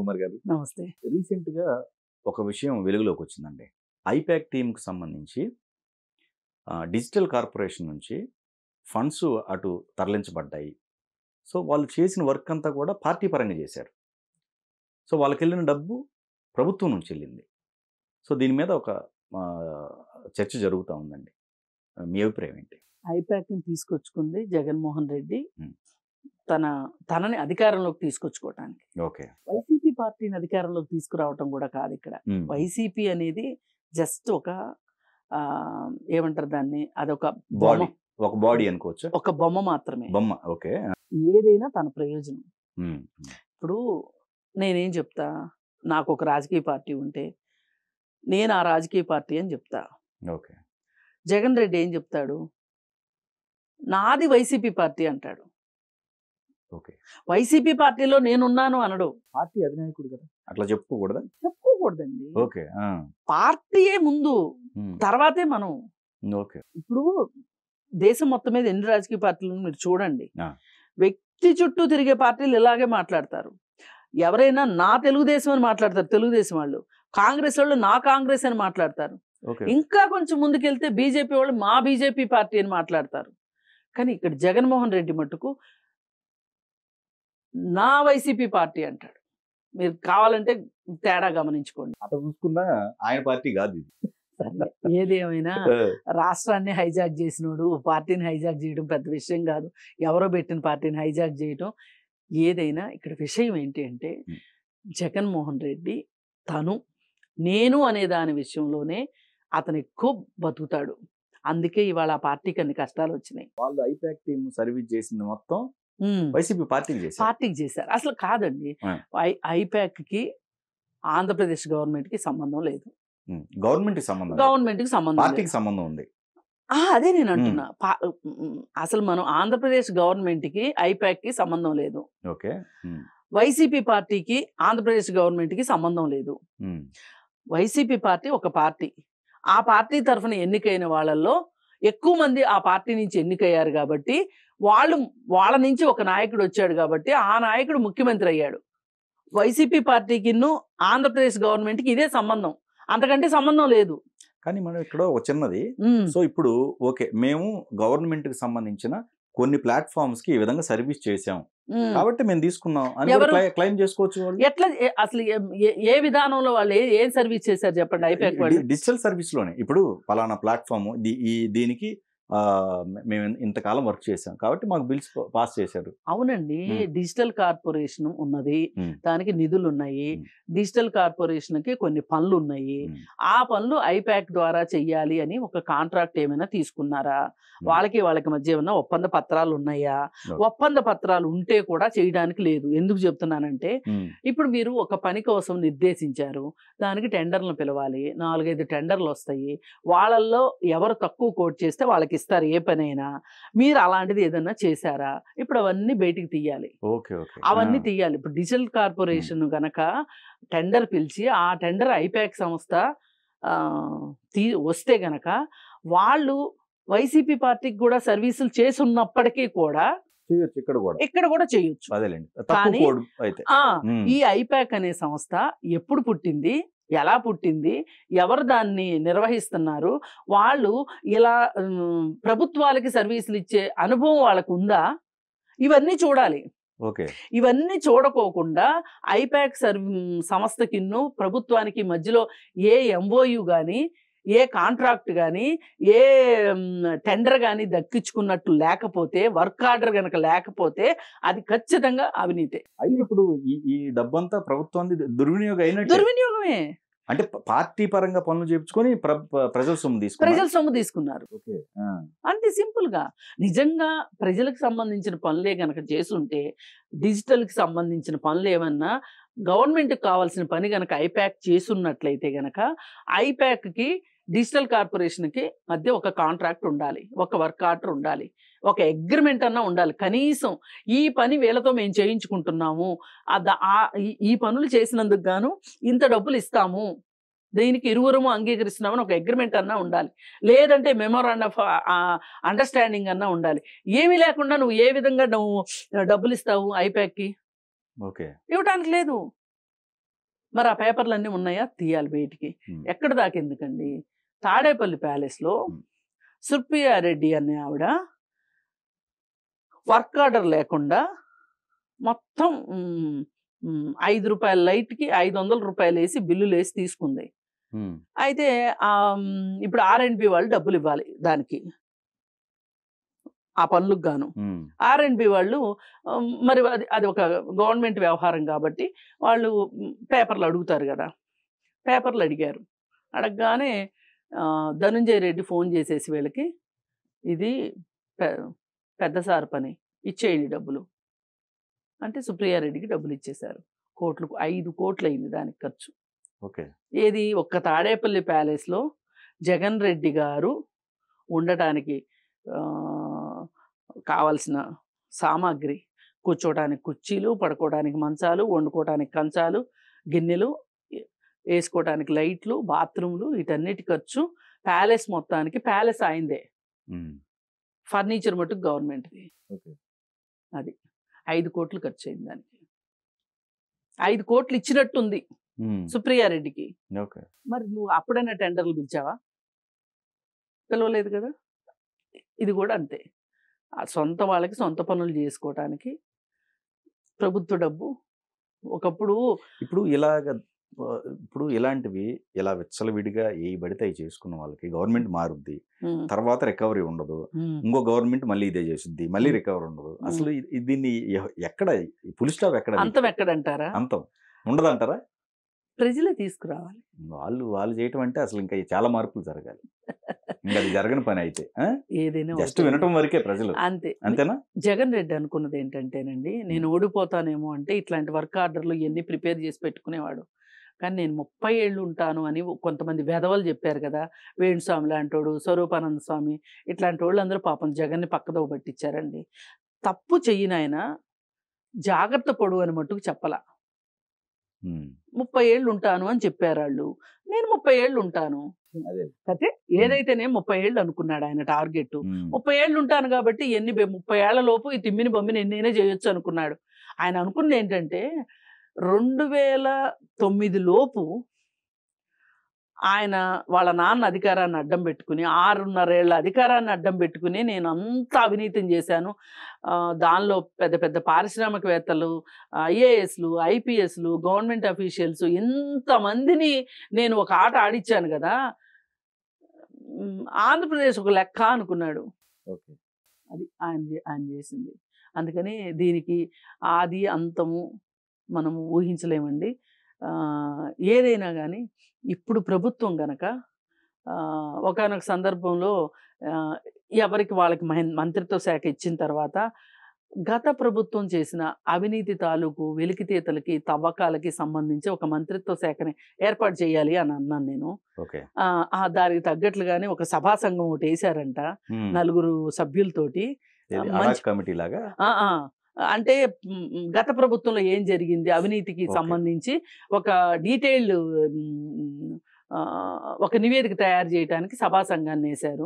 కుమార్ గారు. నమస్తే. రీసెంట్‌గా ఒక విషయం వెలుగులోకి వచ్చిందండి. ఐపాక్ టీమ్‌కి సంబంధించి డిజిటల్ కార్పొరేషన్ నుంచి ఫండ్స్ అటు తరలించబడ్డాయి. సో, వాళ్ళు చేసిన వర్క్ అంతా కూడా పార్టీ పరంగా చేశారు. సో, వాళ్ళకెళ్ళిన డబ్బు ప్రభుత్వం నుంచి వెళ్ళింది. సో, దీని మీద ఒక చర్చ జరుగుతా ఉందండి. మీ అభిప్రాయం ఏంటి? ఐపాక్‌ని తీసుకొచ్చుకుంది జగన్మోహన్ రెడ్డి హ్మ్. తనని అధికారంలోకి తీసుకొచ్చుకోవటానికి. ఓకే. వైసీపీ పార్టీని అధికారంలోకి తీసుకురావటం కూడా కాదు ఇక్కడ. హ్మ్. వైసీపీ అనేది జస్ట్ ఒక ఏమంటారు దాన్ని, అదొక బాడీ. బొమ్మ. ఒక బాడీ అనుకోవచ్చా? ఒక బొమ్మ మాత్రమే. బొమ్మ. ఓకే. ఏదైనా తన ప్రయోజనం. హ్మ్. ఇప్పుడు నేనేం చెప్తా, నాకు ఒక రాజకీయ పార్టీ ఉంటే నేను ఆ రాజకీయ పార్టీ అని చెప్తా. ఓకే. జగన్ రెడ్డి ఏం చెప్తాడు, నాది వైసీపీ పార్టీ అంటాడు. ఓకే. వైసీపీ పార్టీలో నేనున్నాను అనడు. పార్టీ అధినాయకుడు కదా, అట్లా చెప్పుకోకూడదా? చెప్పుకోకూడదండి. ఓకే. పార్టీయే ముందు, హ్మ్. తర్వాతే మనం. ఓకే. ఇప్పుడు దేశం మొత్తం మీద ఎన్ని రాజకీయ పార్టీలను మీరు చూడండి. ఆ. వ్యక్తి చుట్టూ తిరిగే పార్టీలు ఇలాగే మాట్లాడతారు. ఎవరైనా నా తెలుగుదేశం అని మాట్లాడతారు, తెలుగుదేశం వాళ్ళు. కాంగ్రెస్ వాళ్ళు నా కాంగ్రెస్ అని మాట్లాడతారు. ఓకే. ఇంకా కొంచెం ముందుకెళ్తే బీజేపీ వాళ్ళు మా బీజేపీ పార్టీ అని మాట్లాడతారు. కానీ ఇక్కడ జగన్మోహన్ రెడ్డి మట్టుకు నా వైసీపీ పార్టీ అంటాడు. మీరు కావాలంటే తేడా గమనించుకోండి. అట్లా చూసుకున్నా ఆయన పార్టీ కాదు ఇది. సరే, ఏదేమైనా రాష్ట్రాన్ని హైజాక్ చేసినోడు పార్టీని హైజాక్ చేయడం పెద్ద విషయం కాదు. ఎవరో పెట్టిన పార్టీని హైజాక్ చేయడం. ఏదైనా ఇక్కడ విషయం ఏంటి అంటే, జగన్మోహన్ రెడ్డి తను నేను అనే దాని విషయంలోనే అతను ఎక్కువ బతుకుతాడు. అందుకే ఇవాళ ఆ పార్టీకి అన్ని కష్టాలు వచ్చినాయి. వాళ్ళు ఐపాక్ టీమ్ సర్వీస్ చేసింది మొత్తం వైసీపీ పార్టీకి చేశారు. పార్టీకి చేశారు. అసలు కాదండి, ఐపాక్కి ఆంధ్రప్రదేశ్ గవర్నమెంట్కి సంబంధం లేదు. గవర్నమెంట్కి సంబంధం, గవర్నమెంట్కి సంబంధం, పార్టీకి సంబంధం ఉంది. అదే నేను అంటున్నా. అసలు మనం ఆంధ్రప్రదేశ్ గవర్నమెంట్కి ఐపాక్కి సంబంధం లేదు. ఓకే. వైసీపీ పార్టీకి ఆంధ్రప్రదేశ్ గవర్నమెంట్కి సంబంధం లేదు. వైసీపీ పార్టీ ఒక పార్టీ. ఆ పార్టీ తరఫున ఎన్నికైన వాళ్ళల్లో ఎక్కువ మంది ఆ పార్టీ నుంచి ఎన్నికయ్యారు కాబట్టి వాళ్ళ నుంచి ఒక నాయకుడు వచ్చాడు కాబట్టి ఆ నాయకుడు ముఖ్యమంత్రి అయ్యాడు. వైసీపీ పార్టీకి ఆంధ్రప్రదేశ్ గవర్నమెంట్కి ఇదే సంబంధం, అంతకంటే సంబంధం లేదు. కానీ మనం ఇక్కడ ఒక చిన్నది, సో ఇప్పుడు ఓకే, మేము గవర్నమెంట్కి సంబంధించిన కొన్ని ప్లాట్ఫామ్స్ కి ఈ విధంగా సర్వీస్ చేసాం కాబట్టి మేము తీసుకున్నాం అని క్లెయిమ్ చేసుకోవచ్చు. ఎట్లా అసలు ఏ విధానంలో వాళ్ళు ఏం సర్వీస్ చేశారు చెప్పండి? ఐపాక్ వాళ్ళు డిజిటల్ సర్వీస్ లోనే ఇప్పుడు పలానా ప్లాట్ఫామ్ దీనికి మేము ఇంతకాలం వర్క్ చేసాం కాబట్టి మాకు బిల్స్ పాస్ చేశారు. అవునండి, డిజిటల్ కార్పొరేషన్ ఉన్నది, దానికి నిధులు ఉన్నాయి. డిజిటల్ కార్పొరేషన్కి కొన్ని పనులు ఉన్నాయి. ఆ పనులు ఐపాక్ ద్వారా చెయ్యాలి అని ఒక కాంట్రాక్ట్ ఏమైనా తీసుకున్నారా? వాళ్ళకి మధ్య ఏమైనా ఒప్పంద పత్రాలు ఉన్నాయా? ఒప్పంద పత్రాలు ఉంటే కూడా చేయడానికి లేదు. ఎందుకు చెప్తున్నానంటే, ఇప్పుడు మీరు ఒక పని కోసం నిర్దేశించారు, దానికి టెండర్లను పిలవాలి, 4-5 టెండర్లు వస్తాయి. వాళ్ళల్లో ఎవరు తక్కువ కోట్ చేస్తే వాళ్ళకి ఇస్తారు ఏ పనైనా. మీరు అలాంటిది ఏదన్నా చేశారా? ఇప్పుడు అవన్నీ బయటికి తీయాలి. అవన్నీ తీయాలి. ఇప్పుడు డిజిటల్ కార్పొరేషన్ గనక టెండర్ పిలిచి ఆ టెండర్ ఐపాక్ సంస్థ వస్తే గనక వాళ్ళు వైసీపీ పార్టీకి కూడా సర్వీసులు చేసి ఉన్నప్పటికీ కూడా ఇక్కడ కూడా చేయొచ్చు. కానీ ఈ ఐపాక్ అనే సంస్థ ఎప్పుడు పుట్టింది, ఎలా పుట్టింది, ఎవరు దాన్ని నిర్వహిస్తున్నారు, వాళ్ళు ఇలా ప్రభుత్వాలకి సర్వీసులు ఇచ్చే అనుభవం వాళ్ళకు ఉందా, ఇవన్నీ చూడాలి. ఇవన్నీ చూడకోకుండా ఐపాక్ సంస్థకి ప్రభుత్వానికి మధ్యలో ఏ ఎంఓయు కానీ, ఏ కాంట్రాక్ట్ కానీ, ఏ టెండర్ కానీ దక్కించుకున్నట్టు లేకపోతే, వర్క్ ఆర్డర్ కనుక లేకపోతే అది ఖచ్చితంగా అవినీతే. అయితే ఇప్పుడు ఈ డబ్బంతా ప్రభుత్వానికి దుర్వినియోగమే. అంటే పార్టీ పరంగా పనులు చేయించుకొని ప్రజల సొమ్ము తీసుకున్నారు. అంటే సింపుల్ గా నిజంగా ప్రజలకు సంబంధించిన పనులే గనక చేస్తుంటే, డిజిటల్ కి సంబంధించిన పనులు ఏమన్నా గవర్నమెంట్ కావాల్సిన పని గనక ఐపాక్ చేసున్నట్లయితే గనక ఐపాక్ కి డిజిటల్ కార్పొరేషన్ కి మధ్య ఒక కాంట్రాక్ట్ ఉండాలి, ఒక వర్క్ ఆర్డర్ ఉండాలి, ఒక అగ్రిమెంట్ అన్నా ఉండాలి. కనీసం ఈ పని వీళ్ళతో మేము చేయించుకుంటున్నాము, ఈ పనులు చేసినందుకు గాను ఇంత డబ్బులు ఇస్తాము, దీనికి ఇరువురము అంగీకరిస్తున్నామని ఒక అగ్రిమెంట్ అన్నా ఉండాలి. లేదంటే మెమోరాండం ఆఫ్ అండర్స్టాండింగ్ అన్నా ఉండాలి. ఏమీ లేకుండా నువ్వు ఏ విధంగా డబ్బులు ఇస్తావు ఐపాక్కి? ఓకే, ఇవ్వటానికి లేదు. మరి ఆ పేపర్లన్నీ ఉన్నాయా? తీయాలి బయటికి. ఎక్కడ దాకా ఎందుకండి, తాడేపల్లి ప్యాలెస్లో సుప్రియా రెడ్డి అనే ఆవిడ వర్క్ ఆర్డర్ లేకుండా మొత్తం 5 రూపాయల లైట్కి 500 రూపాయలు వేసి బిల్లులు వేసి తీసుకుంది. అయితే ఇప్పుడు R&B వాళ్ళు డబ్బులు ఇవ్వాలి దానికి, ఆ పనులకు గాను. R&B వాళ్ళు మరి అది ఒక గవర్నమెంట్ వ్యవహారం కాబట్టి వాళ్ళు పేపర్లు అడుగుతారు కదా. పేపర్లు అడిగారు. అడగగానే ధనుంజయ రెడ్డి ఫోన్ చేసేసి వీళ్ళకి, ఇది పెద్ద సార్ పని, ఇచ్చేయండి డబ్బులు అంటే సుప్రియారెడ్డికి డబ్బులు ఇచ్చేశారు. 5 కోట్లు అయింది దానికి ఖర్చు. ఏది, ఒక్క తాడేపల్లి ప్యాలెస్లో జగన్ రెడ్డి గారు ఉండటానికి కావాల్సిన సామాగ్రి, కూర్చోడానికి కుర్చీలు, పడుకోవడానికి మంచాలు, వండుకోవడానికి కంచాలు, గిన్నెలు, వేసుకోవడానికి లైట్లు, బాత్రూమ్లు, వీటన్నిటి ఖర్చు ప్యాలెస్ మొత్తానికి. ప్యాలెస్ అయిందే, ఫర్నిచర్ మటుకు గవర్నమెంట్ది. అది 5 కోట్లు ఖర్చు అయింది దానికి. 5 కోట్లు ఇచ్చినట్టుంది సుప్రియారెడ్డికి. మరి నువ్వు అప్పుడైనా టెండర్లు పిలిచావా? పిలవలేదు కదా. ఇది కూడా అంతే, సొంత వాళ్ళకి సొంత పనులు చేసుకోవటానికి ప్రభుత్వ డబ్బు. ఒకప్పుడు ఇప్పుడు ఇలాంటివి ఇలా విచ్చలవిడిగా ఏ పడితే అవి చేసుకున్న వాళ్ళకి గవర్నమెంట్ మారుద్ది, తర్వాత రికవరీ ఉండదు, ఇంకో గవర్నమెంట్ మళ్ళీ ఇదే చేసిద్ది, మళ్ళీ రికవరీ ఉండదు. అసలు దీన్ని ఎక్కడ ఫుల్ స్టాప్ ఎక్కడ, అంతం ఎక్కడంటారా? అంతం ఉండదంటారా? ప్రజలే తీసుకురావాలి. వాళ్ళు చేయటం అంటే అసలు ఇంకా చాలా మార్పులు జరగాలి. ఇంకా అది జరగని పని అయితే ఏదైనా జస్ట్ వినటం వరకే ప్రజలు, అంతేనా? జగన్ రెడ్డి అనుకున్నది ఏంటంటేనండి, నేను ఓడిపోతానేమో అంటే ఇట్లాంటి వర్క్ ఆర్డర్లు ఇవన్నీ ప్రిపేర్ చేసి పెట్టుకునేవాడు. కానీ నేను 30 ఏళ్ళు ఉంటాను అని కొంతమంది వెధవలు చెప్పారు కదా. వేణుస్వామి లాంటోడు, స్వరూపానంద స్వామి, ఇట్లాంటి వాళ్ళు అందరూ పాపం జగన్ని పక్కదోవ పట్టించారండి. తప్పు చెయ్యినాయన జాగ్రత్త పడు అని మట్టుకు చెప్పలా. 30 ఏళ్ళు ఉంటాను అని చెప్పారు వాళ్ళు. నేను 30 ఏళ్ళు ఉంటాను అయితే ఏదైతేనే 30 ఏళ్ళు అనుకున్నాడు ఆయన టార్గెట్. 30 ఏళ్ళు ఉంటాను కాబట్టి 30 ఏళ్ల లోపు ఈ తిమ్మిని బొమ్మిని ఎన్నైనా చేయొచ్చు అనుకున్నాడు. ఆయన అనుకున్నది ఏంటంటే 2009 లోపు ఆయన వాళ్ళ నాన్న అధికారాన్ని అడ్డం పెట్టుకుని 6.5 ఏళ్ల అధికారాన్ని అడ్డం పెట్టుకుని నేను అంత అవినీతిని చేశాను. దానిలో పెద్ద పెద్ద పారిశ్రామికవేత్తలు, IASలు, IPSలు, గవర్నమెంట్ అఫీషియల్స్ ఇంతమందిని నేను ఒక ఆట ఆడిచ్చాను కదా, ఆంధ్రప్రదేశ్ ఒక లెక్క అనుకున్నాడు. అది ఆయన చేసింది. అందుకని దీనికి ఆది అంతము మనము ఊహించలేమండి. ఏదైనా కానీ ఇప్పుడు ప్రభుత్వం గనక ఒకానొక సందర్భంలో ఎవరికి వాళ్ళకి మంత్రిత్వ శాఖ ఇచ్చిన తర్వాత గత ప్రభుత్వం చేసిన అవినీతి తాలూకు వెలికితీతలకి, తవ్వకాలకి సంబంధించి ఒక మంత్రిత్వ శాఖని ఏర్పాటు చేయాలి అని అన్నాను నేను. దానికి తగ్గట్లుగానే ఒక సభా సంఘం ఒకటి వేశారంట 4 సభ్యులతోటి, కమిటీ లాగా. అంటే గత ప్రభుత్వంలో ఏం జరిగింది అవినీతికి సంబంధించి ఒక డీటెయిల్డ్ ఒక నివేదిక తయారు చేయడానికి సభా సంఘాన్ని వేశారు.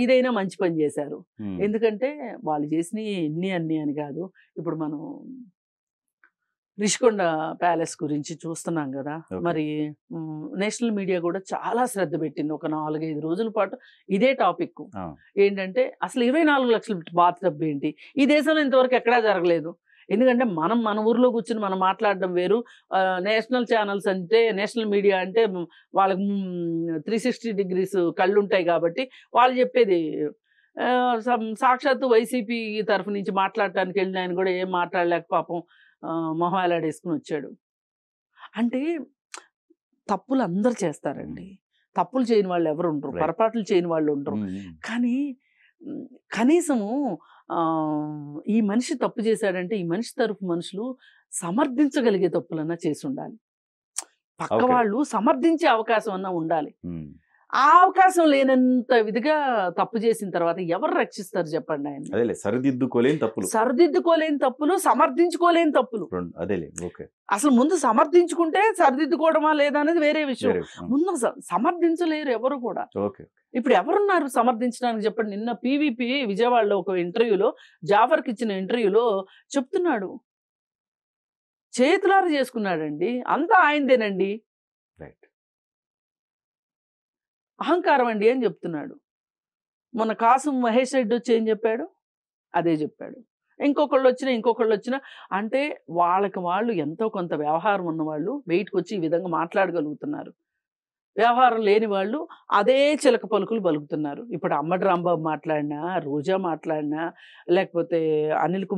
ఇదైనా మంచి పని చేశారు. ఎందుకంటే వాళ్ళు చేసినవి అన్ని అని కాదు. ఇప్పుడు మనం రిషికొండ ప్యాలెస్ గురించి చూస్తున్నాం కదా. మరి నేషనల్ మీడియా కూడా చాలా శ్రద్ధ పెట్టింది. ఒక 4-5 రోజుల పాటు ఇదే టాపిక్ ఏంటంటే అసలు 24 లక్షల బాత్ టబ్ ఏంటి, ఈ దేశంలో ఇంతవరకు ఎక్కడా జరగలేదు. ఎందుకంటే మన ఊర్లో కూర్చొని మనం మాట్లాడడం వేరు. నేషనల్ ఛానల్స్ అంటే, నేషనల్ మీడియా అంటే వాళ్ళకి 360 డిగ్రీస్ కళ్ళు ఉంటాయి కాబట్టి వాళ్ళు చెప్పేది. సాక్షాత్తు వైసీపీ తరఫు నుంచి మాట్లాడటానికి వెళ్ళిన ఆయన కూడా ఏం మాట్లాడలేక పాపం మొహం ఎలాడేసుకుని వచ్చాడు. అంటే తప్పులు అందరు చేస్తారండి, తప్పులు చేయని వాళ్ళు ఎవరు ఉండరు, పొరపాట్లు చేయని వాళ్ళు ఉండరు. కానీ కనీసము ఈ మనిషి తప్పు చేశాడంటే ఈ మనిషి తరఫు మనుషులు సమర్థించగలిగే తప్పులన్నా చేసి ఉండాలి. పక్క వాళ్ళు సమర్థించే అవకాశం అన్నా ఉండాలి. ఆ అవకాశం లేనంత విధిగా తప్పు చేసిన తర్వాత ఎవరు రక్షిస్తారు చెప్పండి? ఆయన సరిదిద్దుకోలేని తప్పులు, సమర్థించుకోలేని తప్పులు. అసలు ముందు సమర్థించుకుంటే సరిదిద్దుకోవడమా లేదా అనేది వేరే విషయం. ముందు సమర్థించలేరు ఎవరు కూడా. ఇప్పుడు ఎవరున్నారు సమర్థించడానికి చెప్పండి? నిన్న PVP విజయవాడలో ఒక ఇంటర్వ్యూలో, జాఫర్కి ఇచ్చిన ఇంటర్వ్యూలో చెప్తున్నాడు, చేతులారా చేసుకున్నాడండి, అంతా ఆయనదేనండి, రైట్. అహంకారం అండి అని చెప్తున్నాడు. మన కాసం మహేష్ రెడ్డి వచ్చి ఏం చెప్పాడు? అదే చెప్పాడు. ఇంకొకళ్ళు వచ్చినా అంటే వాళ్ళకి వాళ్ళు ఎంతో కొంత వ్యవహారం ఉన్నవాళ్ళు బయటకు వచ్చి ఈ విధంగా మాట్లాడగలుగుతున్నారు. వ్యవహారం లేని వాళ్ళు అదే చిలక పలుకులు పలుకుతున్నారు. ఇప్పుడు అమ్మటి రాంబాబు మాట్లాడినా, రోజా మాట్లాడినా, లేకపోతే అనిల్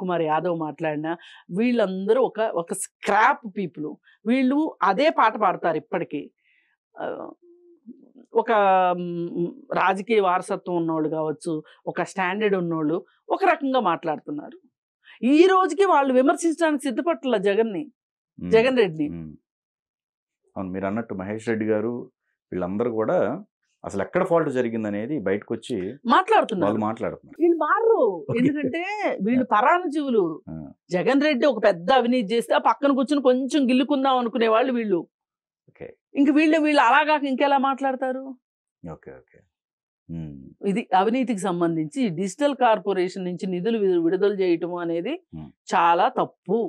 కుమార్ యాదవ్ మాట్లాడినా, వీళ్ళందరూ ఒక స్క్రాప్ పీపుల్. వీళ్ళు అదే పాట పాడతారు ఇప్పటికీ. ఒక రాజకీయ వారసత్వం ఉన్నోళ్ళు కావచ్చు, ఒక స్టాండర్డ్ ఉన్నోళ్ళు ఒక రకంగా మాట్లాడుతున్నారు. ఈ రోజుకి వాళ్ళు విమర్శించడానికి సిద్ధపట్ల జగన్ రెడ్డిని. అవును, మీరు అన్నట్టు మహేష్ రెడ్డి గారు వీళ్ళందరూ కూడా అసలు ఎక్కడ ఫాల్ట్ జరిగింది అనేది బయటకు వచ్చి మాట్లాడుతున్నారు. వీళ్ళు మారరు, ఎందుకంటే వీళ్ళు పరాణజీవులు. జగన్ రెడ్డి ఒక పెద్ద అవినీతి చేస్తే ఆ పక్కన కూర్చుని కొంచెం గిల్లుకుందాం అనుకునే వాళ్ళు వీళ్ళు. ఇంక వీళ్ళు అలాగా ఇంకెలా మాట్లాడతారు? ఇది అవినీతికి సంబంధించి డిజిటల్ కార్పొరేషన్ నుంచి నిధులు విడుదల చేయటం అనేది చాలా తప్పు.